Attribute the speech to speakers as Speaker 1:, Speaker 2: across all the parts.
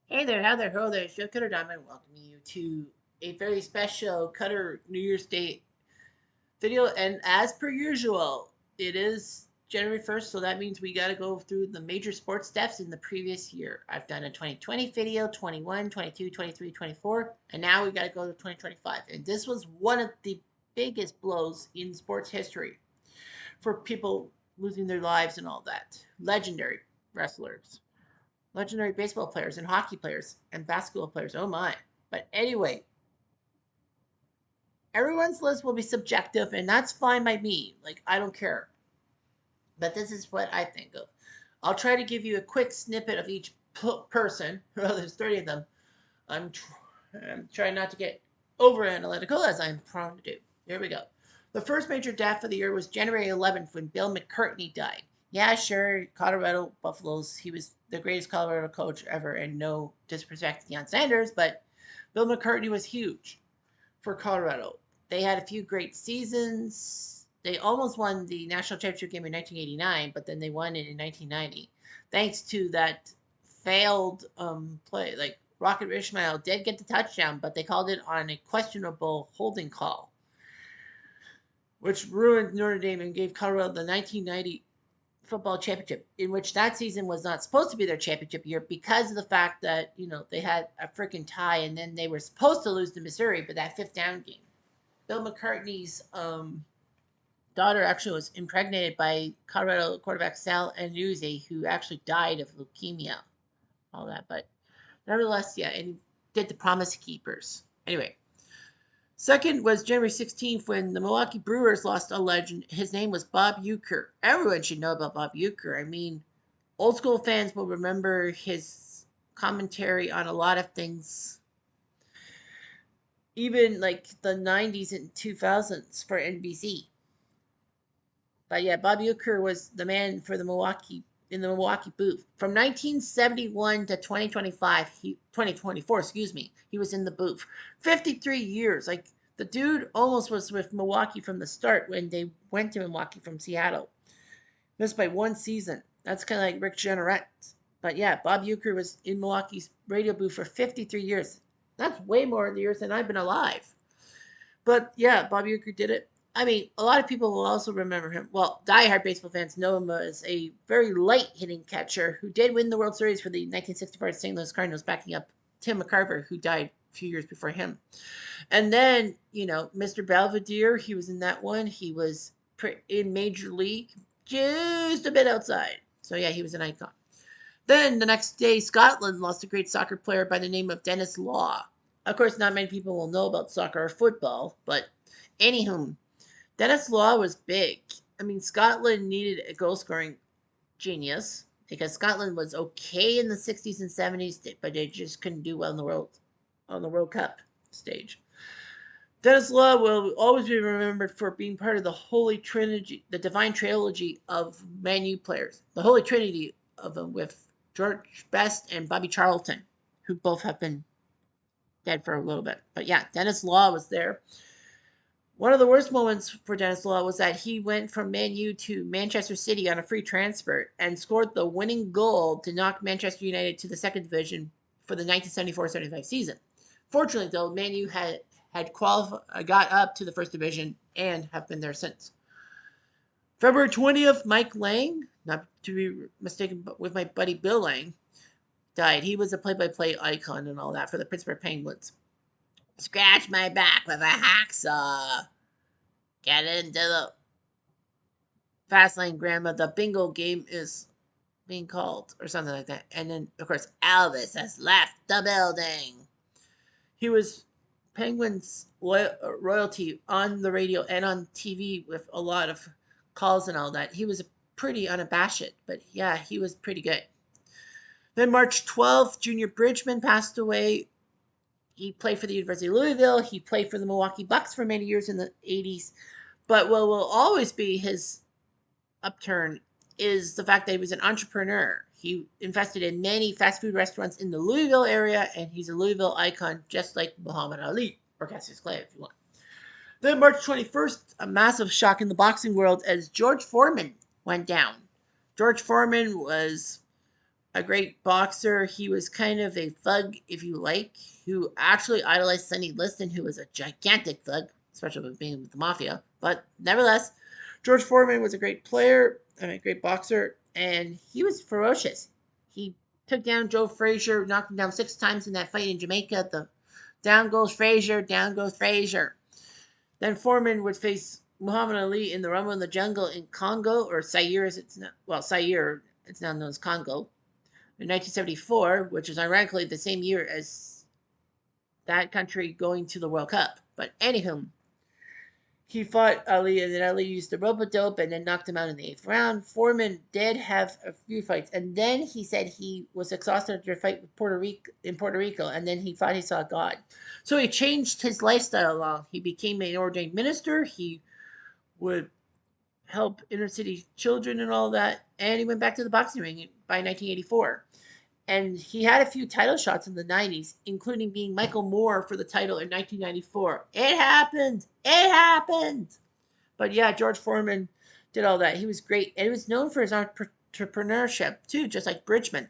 Speaker 1: Hey there, how there, ho there, it's Joe Cutter Diamond welcoming you to a very special Cutter New Year's Day video. And as per usual, it is January 1st, so that means we got to go through the major sports steps in the previous year. I've done a 2020 video, 21, 22, 23, 24, and now we got to go to 2025. And this was one of the biggest blows in sports history for people losing their lives and all that. Legendary wrestlers, legendary baseball players and hockey players and basketball players. Oh my. But anyway, everyone's list will be subjective, and that's fine by me. Like, I don't care. But this is what I think of. I'll try to give you a quick snippet of each person. Well, there's 30 of them. I'm, tr- I'm trying not to get over analytical as I'm prone to do. Here we go. The first major death of the year was January 11th when Bill McCartney died. Yeah, sure, Colorado Buffaloes. He was the greatest Colorado coach ever, and no disrespect to Deion Sanders, but Bill McCartney was huge for Colorado. They had a few great seasons. They almost won the national championship game in 1989, but then they won it in 1990, thanks to that failed play. Like Rocket Ishmael did get the touchdown, but they called it on a questionable holding call, which ruined Notre Dame and gave Colorado the 1990 football championship, in which that season was not supposed to be their championship year because of the fact that, they had a freaking tie and then they were supposed to lose to Missouri, but that fifth down game. Bill McCartney's daughter actually was impregnated by Colorado quarterback Sal Annuzzi, who actually died of leukemia, all that. But nevertheless, yeah, and he did the Promise Keepers. Anyway, second was January 16th when the Milwaukee Brewers lost a legend. His name was Bob Uecker. Everyone should know about Bob Uecker. I mean, old school fans will remember his commentary on a lot of things, even like the 90s and 2000s for NBC. But yeah, Bob Uecker was the man for the Milwaukee in the Milwaukee booth from 1971 to 2025. 2024, excuse me. He was in the booth 53 years. Like the dude almost was with Milwaukee from the start when they went to Milwaukee from Seattle. Missed by one season. That's kind of like Rick Jeanneret. But yeah, Bob Uecker was in Milwaukee's radio booth for 53 years. That's way more years than I've been alive. But yeah, Bob Uecker did it. I mean, a lot of people will also remember him. Well, diehard baseball fans know him as a very light hitting catcher who did win the World Series for the 1964 St. Louis Cardinals, backing up Tim McCarver, who died a few years before him. And then, Mr. Belvedere, he was in that one. He was in Major League, just a bit outside. So yeah, he was an icon. Then the next day, Scotland lost a great soccer player by the name of Dennis Law. Of course, not many people will know about soccer or football, but anywho, Dennis Law was big. I mean, Scotland needed a goal scoring genius because Scotland was okay in the 60s and 70s, but they just couldn't do well in the World Cup stage. Dennis Law will always be remembered for being part of the Holy Trinity, the Divine Trilogy of Man U players, the Holy Trinity of them with George Best and Bobby Charlton, who both have been dead for a little bit. But yeah, Dennis Law was there. One of the worst moments for Dennis Law was that he went from Man U to Manchester City on a free transfer and scored the winning goal to knock Manchester United to the second division for the 1974-75 season. Fortunately, though, Man U got up to the first division and have been there since. February 20th, Mike Lang, not to be mistaken with my buddy Bill Lang, died. He was a play-by-play icon and all that for the Pittsburgh Penguins. Scratch my back with a hacksaw. Get into the fast lane, grandma. The bingo game is being called, or something like that. And then, of course, Elvis has left the building. He was Penguins royalty on the radio and on TV with a lot of calls and all that. He was pretty unabashed, but yeah, he was pretty good. Then March 12th, Junior Bridgman passed away. He played for the University of Louisville. He played for the Milwaukee Bucks for many years in the 80s. But what will always be his upturn is the fact that he was an entrepreneur. He invested in many fast food restaurants in the Louisville area, and he's a Louisville icon, just like Muhammad Ali or Cassius Clay, if you want. Then March 21st, a massive shock in the boxing world as George Foreman went down. George Foreman was a great boxer. He was kind of a thug, if you like, who actually idolized Sonny Liston, who was a gigantic thug, especially with being with the mafia. But nevertheless, George Foreman was a great player, a great boxer, and he was ferocious. He took down Joe Frazier, knocked him down 6 times in that fight in Jamaica. The down goes Frazier, down goes Frazier. Then Foreman would face Muhammad Ali in the Rumble in the Jungle in Congo, or Zaire as it's now, well, Zaire, it's now known as Congo, in 1974, which is ironically the same year as that country going to the World Cup. But anywho, he fought Ali, and then Ali used the rope a dope and then knocked him out in the 8th round. Foreman did have a few fights, and then he said he was exhausted after a fight with Puerto Rico, and then he thought he saw God. So he changed his lifestyle along. He became an ordained minister. He would help inner city children and all that, and he went back to the boxing ring by 1984. And he had a few title shots in the 90s, including being Michael Moore for the title in 1994. It happened! It happened! But yeah, George Foreman did all that. He was great. And he was known for his entrepreneurship, too, just like Bridgman,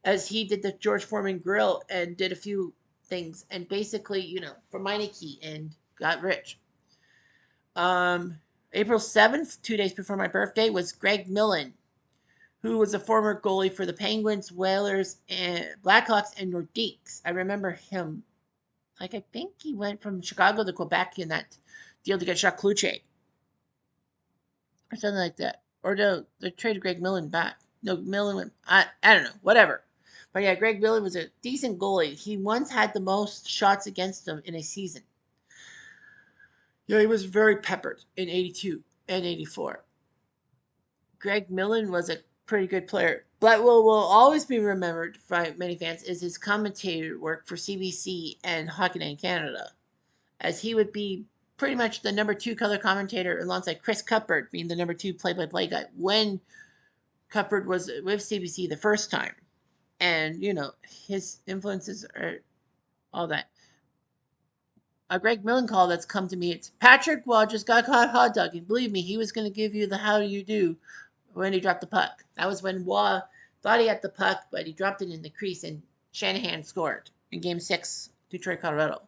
Speaker 1: as he did the George Foreman Grill and did a few things. And basically, for Meineke and got rich. Um, April 7th, 2 days before my birthday, was Greg Millen, who was a former goalie for the Penguins, Whalers, and Blackhawks, and Nordiques. I remember him. I think he went from Chicago to Quebec in that deal to get Jacques Cloutier or something like that. Or no, they traded Greg Millen back. No, Millen went. I don't know. Whatever. But yeah, Greg Millen was a decent goalie. He once had the most shots against him in a season. Yeah, he was very peppered in 82 and 84. Greg Millen was a pretty good player. But what will always be remembered by many fans is his commentator work for CBC and Hockey Night in Canada, as he would be pretty much the number 2 color commentator alongside Chris Cuthbert being the number 2 play-by-play guy when Cuthbert was with CBC the first time. And, his influences are all that. A Greg Millen call that's come to me, it's Patrick Waugh just got caught hot dogging. Believe me, he was going to give you the how do you do when he dropped the puck. That was when Waugh thought he had the puck, but he dropped it in the crease, and Shanahan scored in Game 6, Detroit, Colorado.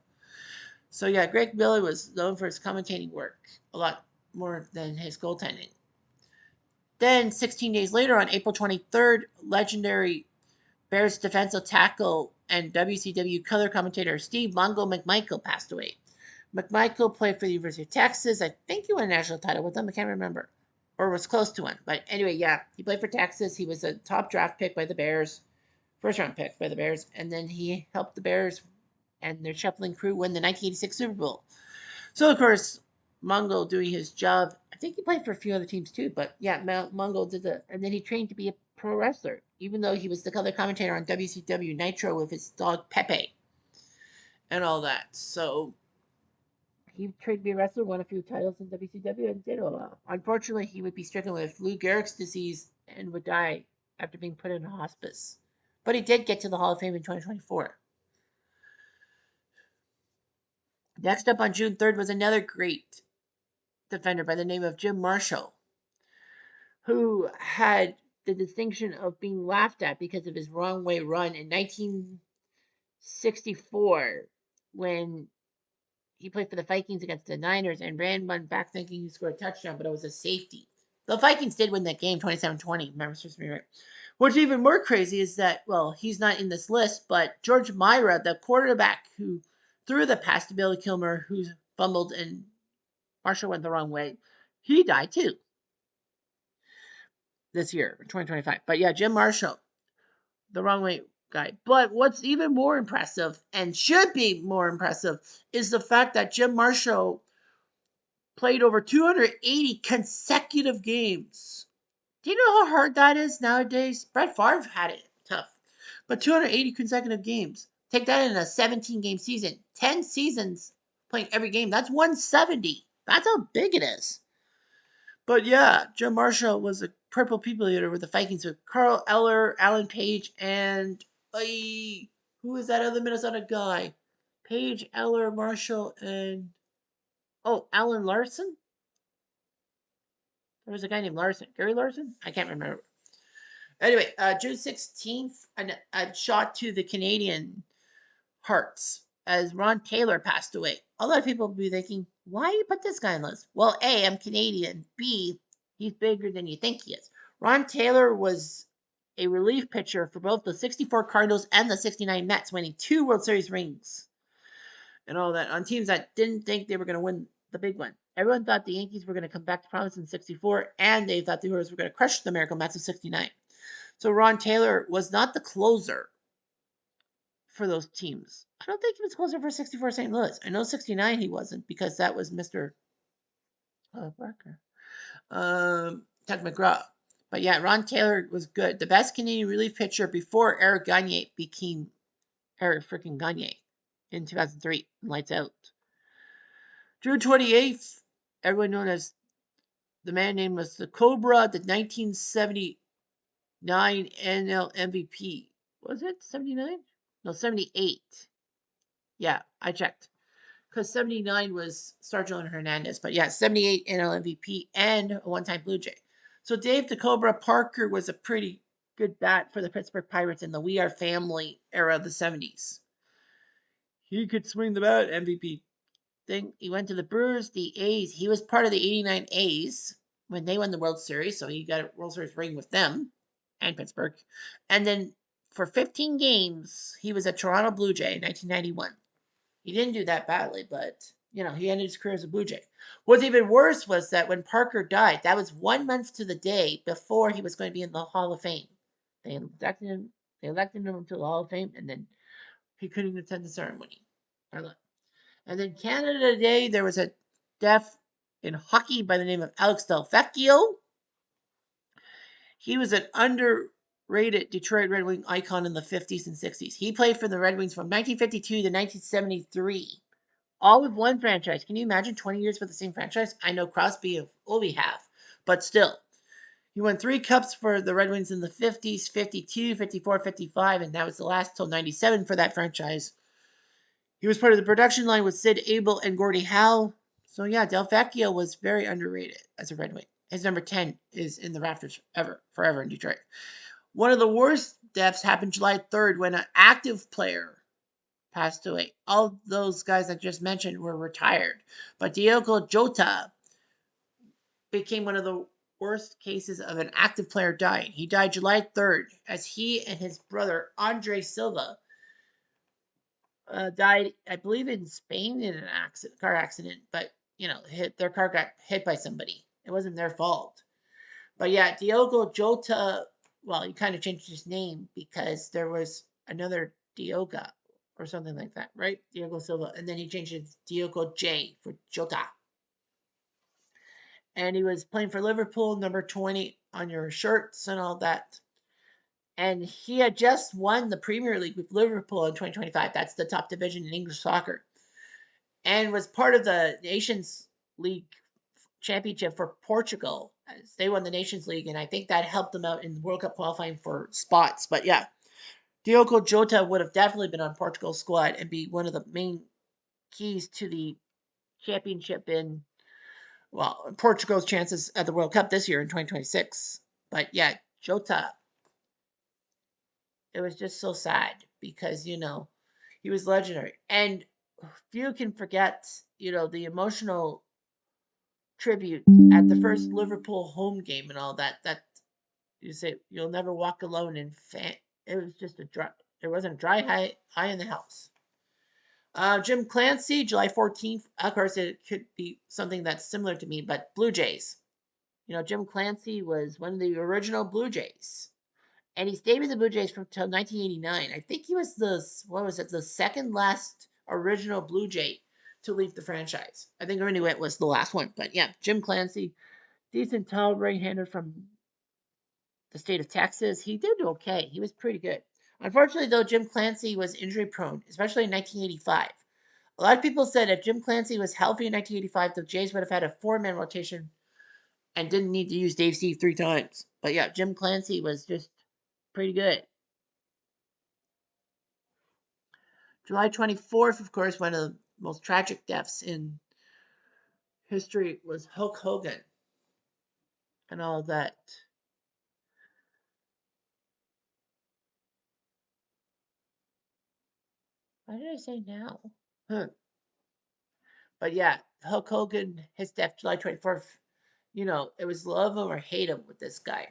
Speaker 1: So yeah, Greg Millen was known for his commentating work a lot more than his goaltending. Then 16 days later, on April 23rd, legendary Bears defensive tackle and WCW color commentator Steve Mongo McMichael passed away. McMichael played for the University of Texas. I think he won a national title with them. I can't remember. Or was close to one. But anyway, yeah, he played for Texas. He was a top draft pick by the Bears, first round pick by the Bears. And then he helped the Bears and their shuffling crew win the 1986 Super Bowl. So, of course, Mongo doing his job. I think he played for a few other teams too. But yeah, Mongo did the. And then he trained to be a pro wrestler, even though he was the color commentator on WCW Nitro with his dog Pepe and all that. So he trained to be a wrestler, won a few titles in WCW, and did well. Unfortunately, he would be stricken with Lou Gehrig's disease and would die after being put in a hospice. But he did get to the Hall of Fame in 2024. Next up on June 3rd was another great defender by the name of Jim Marshall, who had the distinction of being laughed at because of his wrong way run in 1964 when he played for the Vikings against the Niners and ran one back thinking he scored a touchdown, but it was a safety. The Vikings did win that game 27-20. Remember, supposed to be right. What's even more crazy is that, well, he's not in this list, but George Myra, the quarterback who threw the pass to Billy Kilmer, who fumbled and Marshall went the wrong way, he died too this year, 2025. But yeah, Jim Marshall, the wrong way guy. But what's even more impressive and should be more impressive is the fact that Jim Marshall played over 280 consecutive games. Do you know how hard that is nowadays? Brett Favre had it tough. But 280 consecutive games. Take that in a 17-game season. 10 seasons playing every game. That's 170. That's how big it is. But yeah, Jim Marshall was a purple people eater with the Vikings with Carl Eller, Alan Page, and who is that other Minnesota guy? Page, Eller, Marshall, and Alan Larson? There was a guy named Larson. Gary Larson? I can't remember. Anyway, June 16th, a shot to the Canadian hearts as Ron Taylor passed away. A lot of people will be thinking, why you put this guy on the list? Well, A, I'm Canadian. B, he's bigger than you think he is. Ron Taylor was a relief pitcher for both the 64 Cardinals and the 69 Mets, winning 2 World Series rings and all that on teams that didn't think they were going to win the big one. Everyone thought the Yankees were going to come back to promise in 64, and they thought the Brewers were going to crush the Miracle Mets of 69. So Ron Taylor was not the closer for those teams. I don't think he was closer for 64 St. Louis. I know 69 he wasn't because that was Mr. Barker. Tuck McGraw. But yeah, Ron Taylor was good. The best Canadian relief pitcher before Eric Gagne became Eric freaking Gagne in 2003. Lights out. June 28th, everyone known as the man name was the Cobra, the 1979 NL MVP. Was it 79? No, 78. Yeah, I checked. Because 79 was Sergio Hernandez. But yeah, 78 NL MVP and a one-time Blue Jay. So Dave the Cobra Parker was a pretty good bat for the Pittsburgh Pirates in the We Are Family era of the 70s. He could swing the bat, MVP thing. He went to the Brewers, the A's. He was part of the 89 A's when they won the World Series, so he got a World Series ring with them and Pittsburgh. And then for 15 games, he was a Toronto Blue Jay in 1991. He didn't do that badly, but he ended his career as a Blue Jay. What's even worse was that when Parker died, that was 1 month to the day before he was going to be in the Hall of Fame. They elected him. They elected him to the Hall of Fame, and then he couldn't attend the ceremony. And then Canada Day, there was a death in hockey by the name of Alex Delvecchio. He was an underrated Detroit Red Wing icon in the 50s and 60s. He played for the Red Wings from 1952 to 1973. All with one franchise. Can you imagine 20 years with the same franchise? I know Crosby and Ovi have, but still. He won 3 cups for the Red Wings in the 50s, 52, 54, 55, and that was the last till 97 for that franchise. He was part of the production line with Sid Abel and Gordie Howe. So yeah, Delvecchio was very underrated as a Red Wing. His number 10 is in the rafters forever in Detroit. One of the worst deaths happened July 3rd when an active player passed away. All those guys I just mentioned were retired. But Diogo Jota became one of the worst cases of an active player dying. He died July 3rd as he and his brother Andre Silva died, I believe, in Spain in an car accident. But their car got hit by somebody. It wasn't their fault. But yeah, Diogo Jota. Well, he kind of changed his name because there was another Diogo or something like that, right? Diogo Silva, and then he changed it to Diogo J for Jota. And he was playing for Liverpool, number 20 on your shirts and all that. And he had just won the Premier League with Liverpool in 2025. That's the top division in English soccer. And was part of the Nations League championship for Portugal. As they won the Nations League, and I think that helped them out in the World Cup qualifying for spots. But yeah, Diogo Jota would have definitely been on Portugal's squad and be one of the main keys to the championship in, well, Portugal's chances at the World Cup this year in 2026. But yeah, Jota, it was just so sad because, he was legendary. And few can forget, the emotional tribute at the first Liverpool home game and all that. That you say, you'll never walk alone in it was just there wasn't a dry high in the house. Jim Clancy, July 14th. Of course, it could be something that's similar to me, but Blue Jays. Jim Clancy was one of the original Blue Jays. And he stayed with the Blue Jays until 1989. I think he was the second last original Blue Jay to leave the franchise. I think Ernie Witt was the last one. But yeah, Jim Clancy, decent tall right-hander from the state of Texas. He did okay. He was pretty good. Unfortunately, though, Jim Clancy was injury prone, especially in 1985. A lot of people said if Jim Clancy was healthy in 1985, the Jays would have had a 4-man rotation and didn't need to use Dave Steve 3 times. But yeah, Jim Clancy was just pretty good. July 24th, of course, one of the most tragic deaths in history was Hulk Hogan and all that. Why did I say now? Huh. But yeah, Hulk Hogan, his death, July 24th. It was love him or hate him with this guy.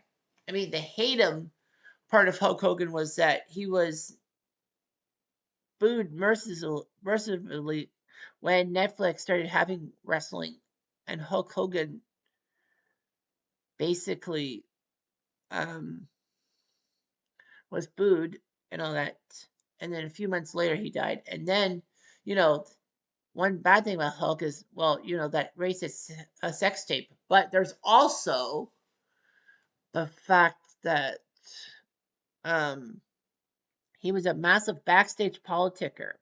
Speaker 1: I mean, the hate him part of Hulk Hogan was that he was booed mercifully when Netflix started having wrestling, and Hulk Hogan basically um, was booed and all that. And then a few months later, he died. And then, you know, one bad thing about Hulk is, well, that racist sex tape. But there's also the fact that um, he was a massive backstage politicker.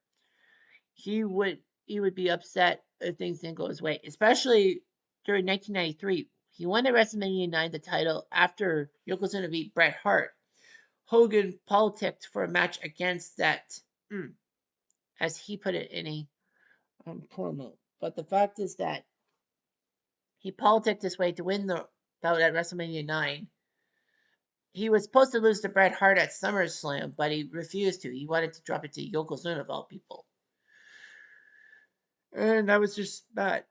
Speaker 1: He would be upset if things didn't go his way, especially during 1993. He won at WrestleMania 9 the title after Yokozuna beat Bret Hart. Hogan politicked for a match against that, mm, as he put it in a promo. But the fact is that he politicked his way to win the bout at WrestleMania 9. He was supposed to lose to Bret Hart at SummerSlam, but he refused to. He wanted to drop it to Yokozuna, of all people. And that was just bad.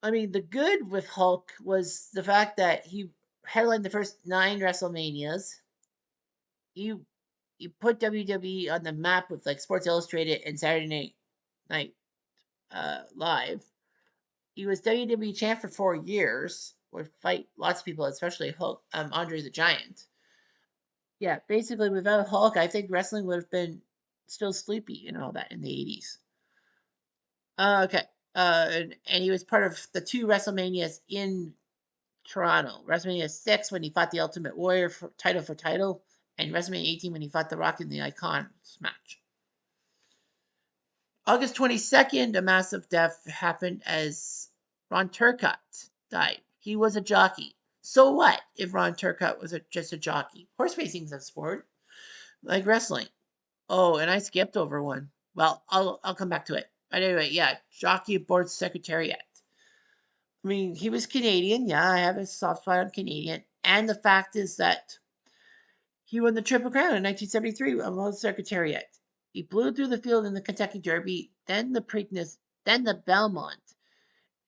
Speaker 1: I mean, the good with Hulk was the fact that he headlined the first 9 WrestleManias. He he put WWE on the map with like Sports Illustrated and Saturday Night Live. He was WWE champ for 4 years. Would fight lots of people, especially Hulk, Andre the Giant. Yeah, basically without Hulk, I think wrestling would have been still sleepy and all that in the 80s. Okay. And he was part of the 2 WrestleManias in Toronto. WrestleMania 6 when he fought the Ultimate Warrior for title, and WrestleMania 18 when he fought The Rock in the Icons match. August 22nd, a massive death happened as Ron Turcotte died. He was a jockey. So what if Ron Turcotte was just a jockey? Horse racing's a sport, like wrestling. Oh, and I skipped over one. Well, I'll come back to it. But anyway, yeah, jockey aboard Secretariat. I mean, he was Canadian. Yeah, I have a soft spot on Canadian. And the fact is that he won the Triple Crown in 1973 on Secretariat. He blew through the field in the Kentucky Derby, then the Preakness, then the Belmont.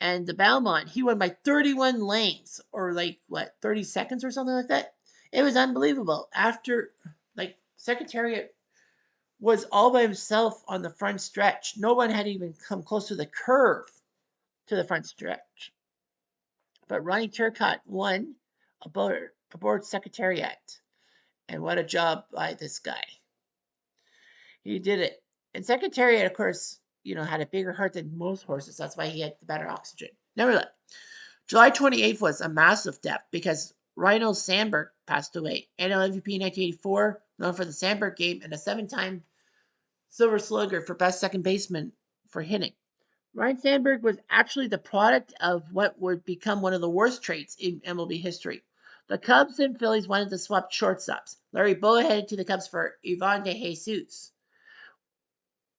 Speaker 1: And the Belmont, he won by 31 lengths, or like, what, 30 seconds or something like that? It was unbelievable. After, like, Secretariat was all by himself on the front stretch. No one had even come close to the curve to the front stretch. But Ronnie Turcotte won aboard Secretariat. And what a job by this guy. He did it. And Secretariat, of course, had a bigger heart than most horses. That's why he had the better oxygen. Nevertheless, July 28th was a massive death because Rhino Sandberg passed away. NL MVP 1984, known for the Sandberg game, and a 7-time Silver Slugger for best second baseman for hitting. Ryan Sandberg was actually the product of what would become one of the worst trades in MLB history. The Cubs and Phillies wanted to swap shortstops. Larry Bowa headed to the Cubs for Ivan De Jesus.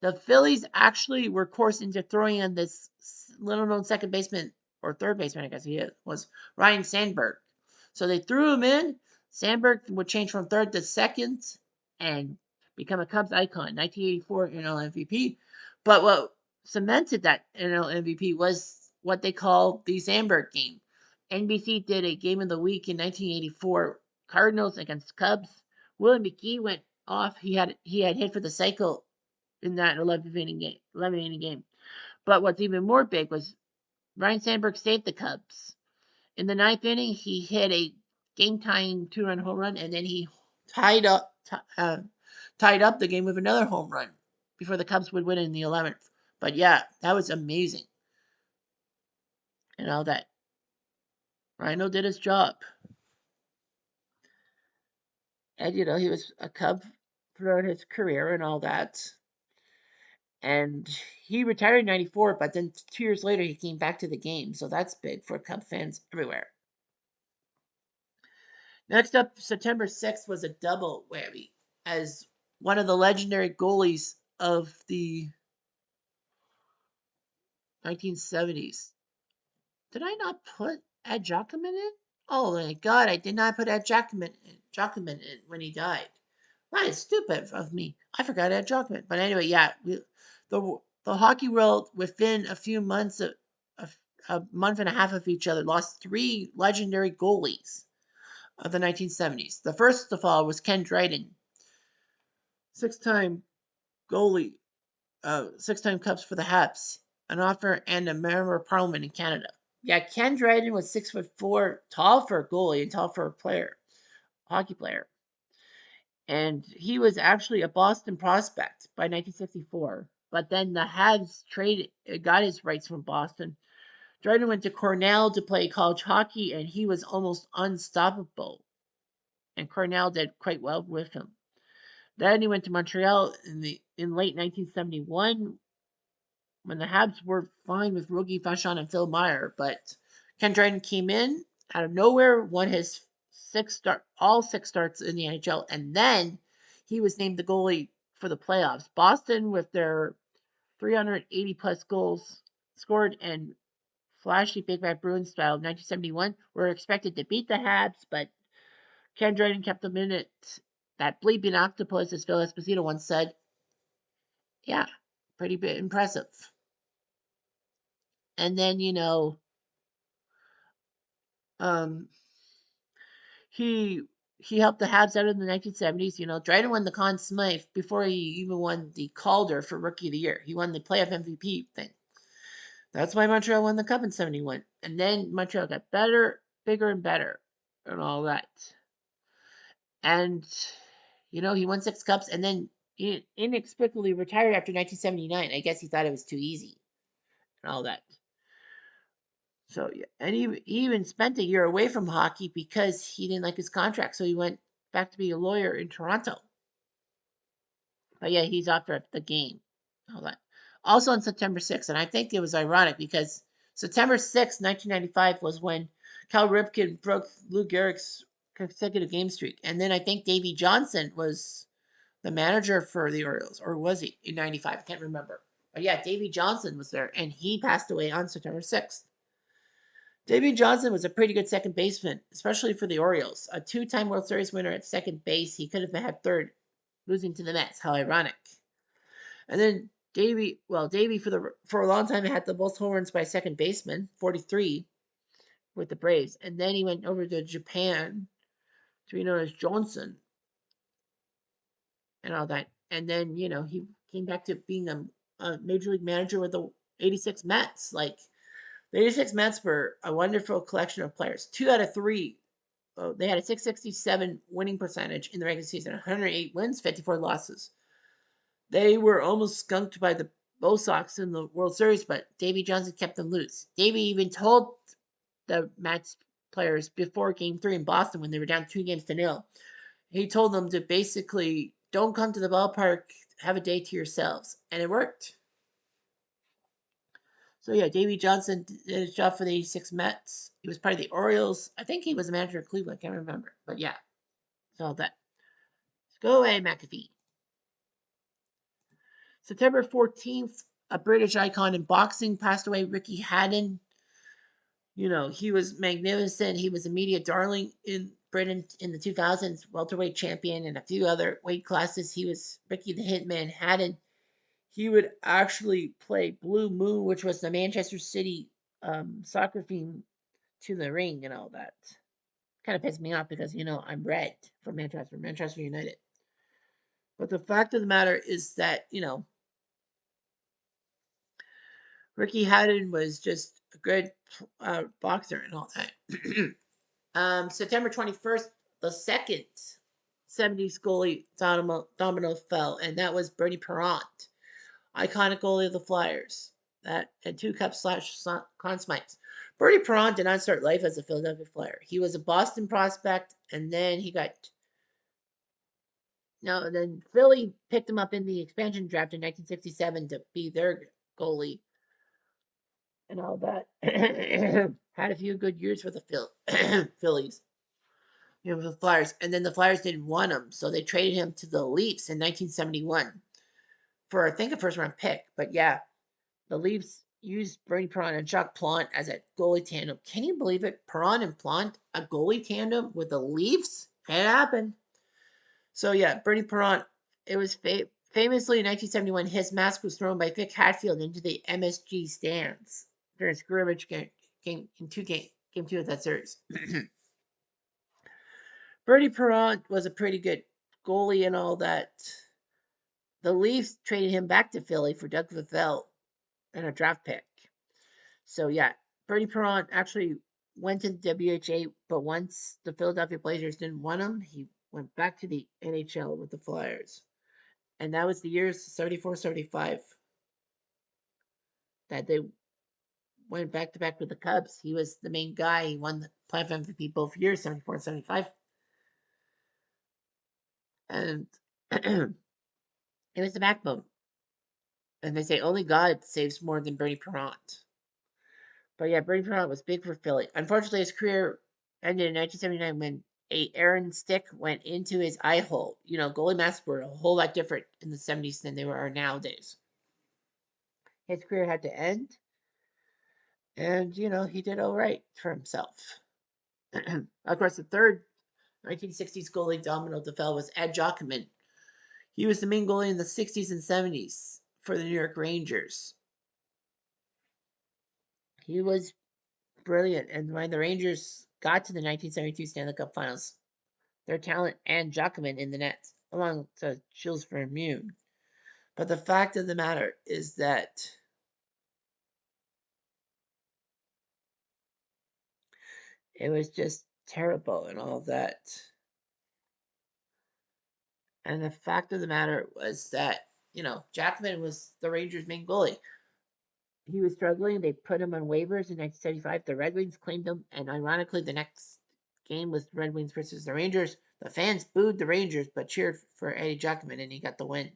Speaker 1: The Phillies actually were coerced into throwing in this little known second baseman, or third baseman, I guess he was, Ryan Sandberg. So they threw him in. Sandberg would change from third to second and become a Cubs icon, 1984 NL MVP. But what cemented that NL MVP was what they call the Sandberg game. NBC did a game of the week in 1984, Cardinals against Cubs. Willie McGee went off. He had hit for the cycle in that 11 inning game. But what's even more big was Ryan Sandberg saved the Cubs. In the 9th inning, he hit a game-tying 2-run home run, and then he tied up tied up the game with another home run before the Cubs would win in the 11th. But yeah, that was amazing. And all that. Rhino did his job. And, he was a Cub throughout his career and all that. And he retired in 94, but then 2 years later he came back to the game. So that's big for Cub fans everywhere. Next up, September 6th was a double whammy as one of the legendary goalies of the 1970s. Did I not put Ed Jockerman in? Oh my god, I did not put Ed Jockerman in when he died. That is stupid of me. I forgot Ed Jockerman. But anyway, yeah, The hockey world, within a few months of a month and a half of each other, lost three legendary goalies of the 1970s. The first of all was Ken Dryden, six-time goalie, six-time Cups for the Habs, an author and a member of Parliament in Canada. Yeah, Ken Dryden was 6'4", tall for a goalie and tall for a player, hockey player. And he was actually a Boston prospect by 1964. But then the Habs got his rights from Boston. Dryden went to Cornell to play college hockey, and he was almost unstoppable. And Cornell did quite well with him. Then he went to Montreal in late 1971 when the Habs were fine with Rogie Vachon and Phil Meyer, but Ken Dryden came in out of nowhere, won his all six starts in the NHL, and then he was named the goalie for the playoffs. Boston, with their 380 plus goals scored and flashy Big Bad Bruins style of 1971, were expected to beat the Habs, but Ken Dryden kept them in it. That bleeping octopus, as Phil Esposito once said. Yeah, pretty bit impressive. And then, um, he he helped the Habs out in the 1970s. Dryden won the Conn Smythe before he even won the Calder for Rookie of the Year. He won the playoff MVP thing. That's why Montreal won the Cup in 71. And then Montreal got better, bigger, and better, and all that. And, he won 6 Cups and then he inexplicably retired after 1979. I guess he thought it was too easy and all that. So, yeah, and he even spent a year away from hockey because he didn't like his contract. So he went back to be a lawyer in Toronto. But yeah, he's after the game. All that. Also on September 6th, and I think it was ironic because September 6th, 1995 was when Cal Ripken broke Lou Gehrig's consecutive game streak. And then I think Davey Johnson was the manager for the Orioles, or was he in 95? I can't remember. But yeah, Davey Johnson was there, and he passed away on September 6th. Davey Johnson was a pretty good second baseman, especially for the Orioles. A two-time World Series winner at second base, he could have had third, losing to the Mets. How ironic. And then Davey for a long time had the most home runs by second baseman, 43, with the Braves. And then he went over to Japan to be known as Johnson and all that. And then, he came back to being a major league manager with the 86 Mets. Like, the 86 Mets were a wonderful collection of players. 2 out of 3, they had a 667 winning percentage in the regular season, 108 wins, 54 losses. They were almost skunked by the Bo Sox in the World Series, but Davey Johnson kept them loose. Davey even told the Mets players before Game 3 in Boston when they were down 2-0, he told them to basically don't come to the ballpark, have a day to yourselves. And it worked. So yeah, Davey Johnson did his job for the 86 Mets. He was part of the Orioles. I think he was a manager of Cleveland. I can't remember. But yeah, it's all that. Let's go away, McAfee. September 14th, a British icon in boxing passed away, Ricky Haddon. He was magnificent. He was a media darling in Britain in the 2000s, welterweight champion and a few other weight classes. He was Ricky the Hitman Haddon. He would actually play Blue Moon, which was the Manchester City soccer theme, to the ring and all that. Kind of pissed me off because, I'm red for Manchester United. But the fact of the matter is that, Ricky Haddon was just a good boxer and all that. September 21st, the second 70s goalie domino fell, and that was Bernie Perrant, iconic goalie of the Flyers, that had 2 Cups / Conn Smythes. Bernie Perrant did not start life as a Philadelphia Flyer. He was a Boston prospect, and then then Philly picked him up in the expansion draft in 1967 to be their goalie and all that. Had a few good years for the Phillies, with the Flyers, and then the Flyers didn't want him, so they traded him to the Leafs in 1971 for I think a first round pick. But yeah, the Leafs used Bernie Perrant and Jacques Plante as a goalie tandem. Can you believe it? Perrant and Plante, a goalie tandem with the Leafs? It happened. So yeah, Bernie Perrant, it was Famously, in 1971, his mask was thrown by Vic Hatfield into the MSG stands during a scrimmage game two of that series. Bertie Perrant was a pretty good goalie and all that. The Leafs traded him back to Philly for Doug Favell and a draft pick. So yeah, Bertie Perrant actually went to the WHA, but once the Philadelphia Blazers didn't want him, he went back to the NHL with the Flyers. And that was the years 74, 75 that they went back to back with the Cubs. He was the main guy. He won the playoff MVP both years, 74 and 75. And it was the backbone. And they say only God saves more than Bernie Perrant. But yeah, Bernie Perrant was big for Philly. Unfortunately, his career ended in 1979 when a Aaron stick went into his eye hole. You know, goalie masks were a whole lot different in the 70s than they are nowadays. His career had to end, and you know he did all right for himself. Of course, the third 1960s goalie domino to fell was Ed Jockman. He was the main goalie in the 60s and 70s for the New York Rangers. He was brilliant, and when the Rangers got to the 1972 Stanley Cup Finals, their talent and Jockman in the net, along to Jules Vermeulen. But the fact of the matter is that it was just terrible and all that. And the fact of the matter was that, you know, Jackman was the Rangers' main goalie. He was struggling. They put him on waivers in 1975. The Red Wings claimed him, and ironically, the next game was the Red Wings versus the Rangers. The fans booed the Rangers but cheered for Eddie Jackman, and he got the win,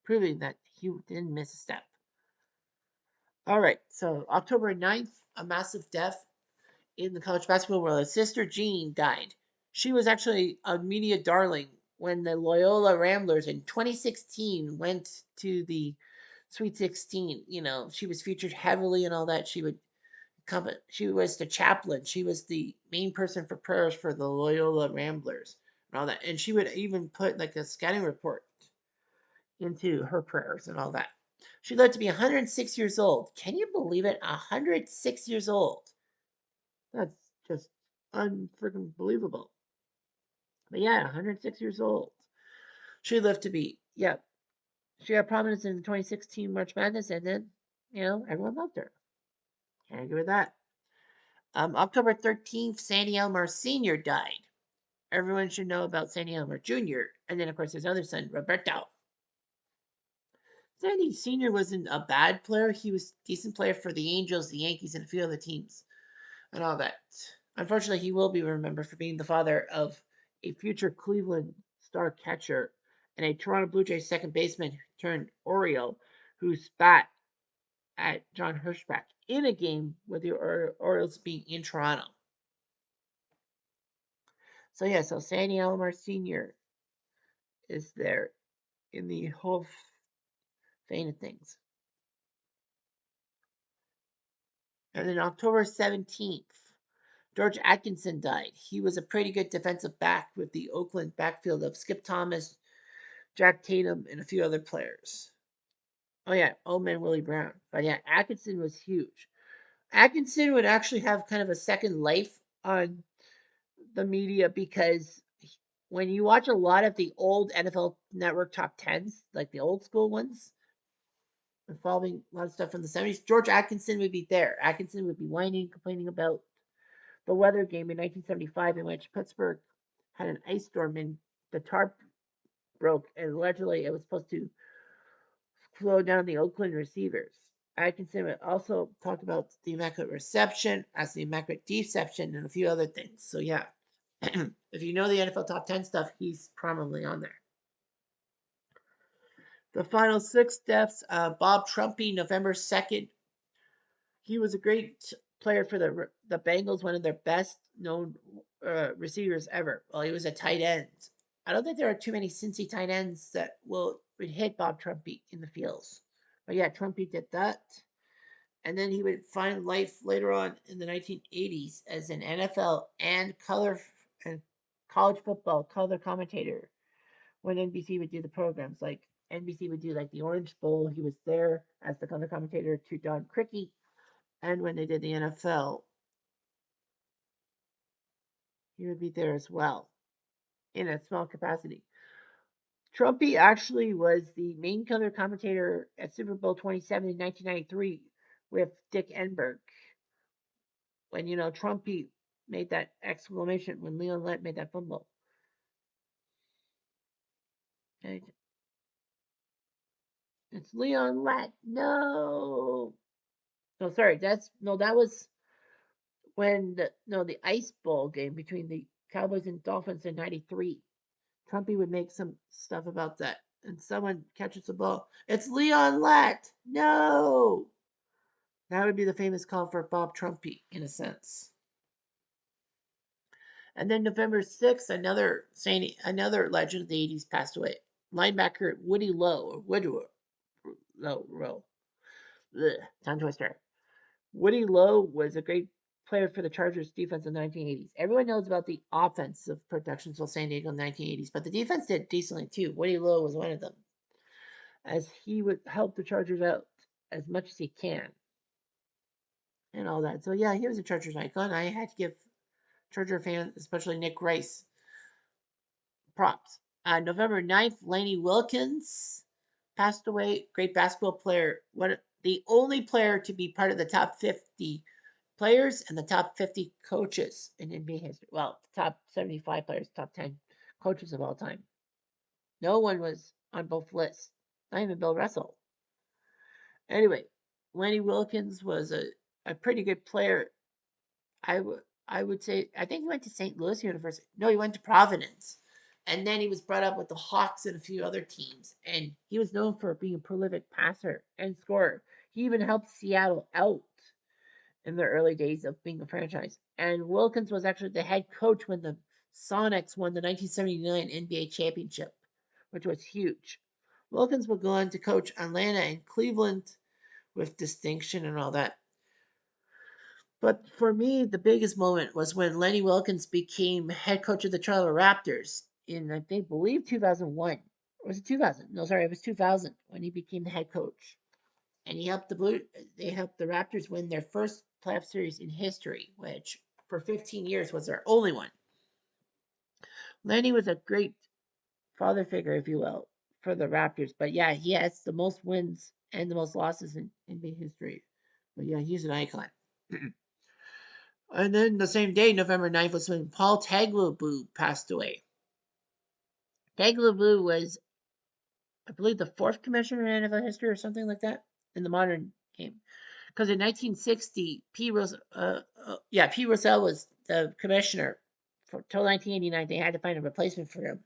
Speaker 1: proving that he didn't miss a step. All right, so October 9th, a massive death in the college basketball world. His sister Jean died. She was actually a media darling when the Loyola Ramblers in 2016 went to the Sweet 16. You know, she was featured heavily and all that. She was the chaplain. She was the main person for prayers for the Loyola Ramblers and all that. And she would even put like a scouting report into her prayers and all that. She lived to be 106 years old. Can you believe it? 106 years old. That's just unfreaking believable. But yeah, 106 years old. She lived to be, yeah. She had prominence in the 2016 March Madness, and then, you know, everyone loved her. Can't agree with that. October 13th, Sandy Elmore Sr. died. Everyone should know about Sandy Elmore Jr. And then, of course, his other son, Roberto. Sandy Sr. wasn't a bad player. He was a decent player for the Angels, the Yankees, and a few other teams, and all that. Unfortunately, he will be remembered for being the father of a future Cleveland star catcher and a Toronto Blue Jays second baseman turned Oriole who spat at John Hirschbach in a game with the Orioles being in Toronto. So yeah, so Sandy Alomar Sr. is there in the whole vein of things. And then October 17th, George Atkinson died. He was a pretty good defensive back with the Oakland backfield of Skip Thomas, Jack Tatum, and a few other players. Oh yeah, old man Willie Brown. But yeah, Atkinson was huge. Atkinson would actually have kind of a second life on the media because when you watch a lot of the old NFL Network top tens, like the old school ones, involving a lot of stuff from the 70s, George Atkinson would be there. Atkinson would be whining, complaining about the weather game in 1975 in which Pittsburgh had an ice storm and the tarp broke, and allegedly it was supposed to slow down the Oakland receivers. Atkinson also talked about the Immaculate Reception as the Immaculate Deception and a few other things. So, yeah, if you know the NFL top 10 stuff, he's prominently on there. The final six deaths Bob Trumpy, November 2nd. He was a great player for the Bengals, one of their best known receivers ever. Well, he was a tight end. I don't think there are too many Cincy tight ends that would hit Bob Trumpy in the fields. But yeah, Trumpy did that. And then he would find life later on in the 1980s as an NFL and color and college football color commentator when NBC would do the programs like NBC would do like the Orange Bowl. He was there as the color commentator to Don Criqui. And when they did the NFL, he would be there as well in a small capacity. Trumpy actually was the main color commentator at Super Bowl 27 in 1993 with Dick Enberg. When, Trumpy made that exclamation when Leon Lett made that fumble. And it's Leon Lett. No. No, sorry. That was when the Ice Bowl game between the Cowboys and Dolphins in '93. Trumpy would make some stuff about that, and someone catches the ball. It's Leon Lett. No, that would be the famous call for Bob Trumpy in a sense. And then November 6th, another legend of the '80s passed away. Linebacker Woody Lowe or Woodrow Lowe. Tongue twister. Woody Lowe was a great player for the Chargers defense in the 1980s. Everyone knows about the offensive productions of San Diego in the 1980s, but the defense did decently too. Woody Lowe was one of them, as he would help the Chargers out as much as he can and all that. So yeah, he was a Chargers icon. I had to give Charger fans, especially Nick Rice, props. November 9th, Laney Wilkins passed away. Great basketball player. The only player to be part of the top 50 players and the top 50 coaches in NBA history. Well, top 75 players, top 10 coaches of all time. No one was on both lists. Not even Bill Russell. Anyway, Lenny Wilkins was a pretty good player. I would say I think he went to St. Louis University. No, he went to Providence. And then he was brought up with the Hawks and a few other teams. And he was known for being a prolific passer and scorer. He even helped Seattle out in the early days of being a franchise. And Wilkins was actually the head coach when the Sonics won the 1979 NBA championship, which was huge. Wilkins would go on to coach Atlanta and Cleveland with distinction and all that. But for me, the biggest moment was when Lenny Wilkins became head coach of the Toronto Raptors in, I think, believe 2001. Or was it 2000? No, sorry, it was 2000 when he became the head coach. And they helped the Raptors win their first playoff series in history, which for 15 years was their only one. Lenny was a great father figure, if you will, for the Raptors. But yeah, he has the most wins and the most losses in NBA history. But yeah, he's an icon. And then the same day, November 9th, was when Paul Tagliabue passed away. Tagliabue was, I believe, the fourth commissioner in NFL history or something like that in the modern game. Because in 1960, P. Rosell was the commissioner till 1989. They had to find a replacement for him,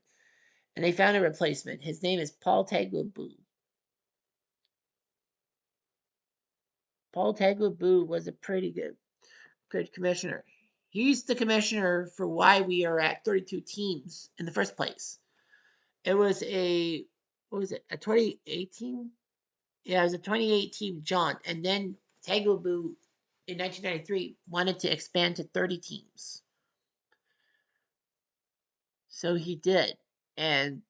Speaker 1: and they found a replacement. His name is Paul Tagliabue. Paul Tagliabue was a pretty good commissioner. He's the commissioner for why we are at 32 teams in the first place. It was what was it, a 2018? Yeah, it was a 2018 jaunt. And then Tagliabue in 1993 wanted to expand to 30 teams. So he did. And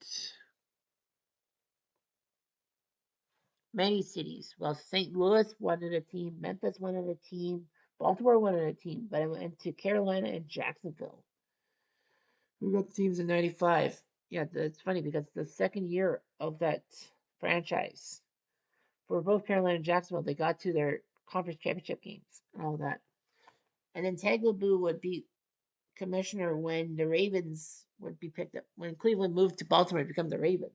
Speaker 1: many cities, well, St. Louis wanted a team, Memphis wanted a team, Baltimore wanted a team, but it went to Carolina and Jacksonville. Who got the teams in 95? Yeah, it's funny because the second year of that franchise, for both Carolina and Jacksonville, they got to their conference championship games and all that. And then Tagliabue would be commissioner when the Ravens would be picked up. When Cleveland moved to Baltimore to become the Ravens,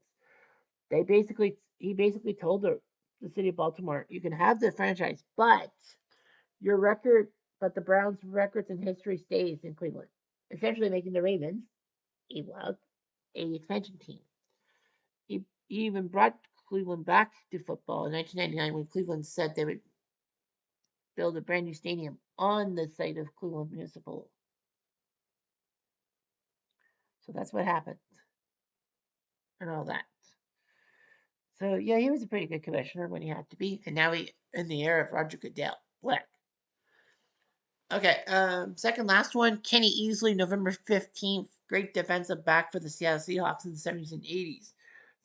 Speaker 1: he basically told the city of Baltimore, you can have the franchise, but your record, but the Browns' records and history stays in Cleveland, essentially making the Ravens a expansion team. He even brought Cleveland back to football in 1999 when Cleveland said they would build a brand new stadium on the site of Cleveland Municipal. So that's what happened and all that. So yeah, he was a pretty good commissioner when he had to be, and now he in the era of Roger Goodell. Black. Okay, second last one, Kenny Easley, November 15th, great defensive back for the Seattle Seahawks in the 70s and 80s.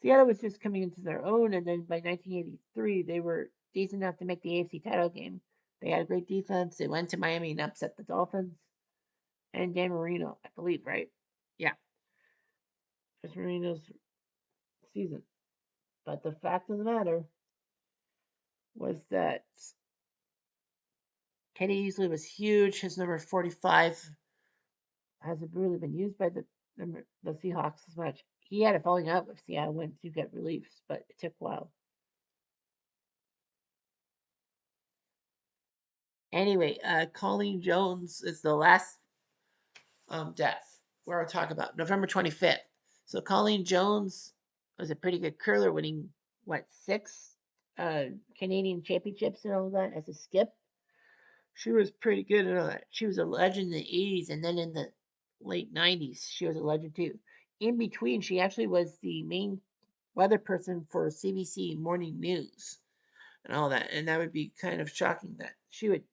Speaker 1: Seattle was just coming into their own, and then by 1983, they were decent enough to make the AFC title game. They had a great defense. They went to Miami and upset the Dolphins and Dan Marino, I believe, right? Yeah, it was Marino's season. But the fact of the matter was that Kenny Easley was huge. His number 45 hasn't really been used by the Seahawks as much. He had a falling out with Seattle when to get reliefs, but it took a while. Anyway, Colleen Jones is the last death we're talking about, November 25th. So Colleen Jones was a pretty good curler, winning what, six uh, Canadian championships and all that as a skip. She was pretty good at all that. She was a legend in the 80s, and then in the late 90s, she was a legend too. In between, she actually was the main weather person for CBC Morning News and all that. And that would be kind of shocking that she would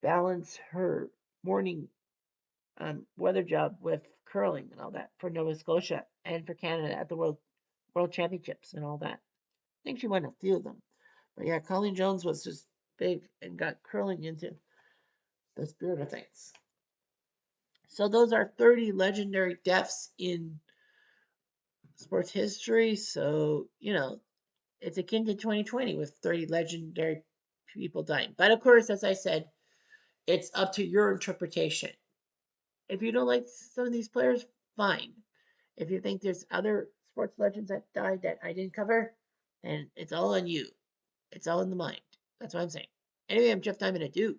Speaker 1: balance her morning weather job with curling and all that for Nova Scotia and for Canada at the World Championships and all that. I think she won a few of them. But yeah, Colleen Jones was just big and got curling into the spirit of things. So those are 30 legendary deaths in sports history. So, it's akin to 2020 with 30 legendary people dying. But of course, as I said, it's up to your interpretation. If you don't like some of these players, fine. If you think there's other sports legends that died that I didn't cover, then it's all on you. It's all in the mind. That's what I'm saying. Anyway, I'm Jeff Diamond. I do.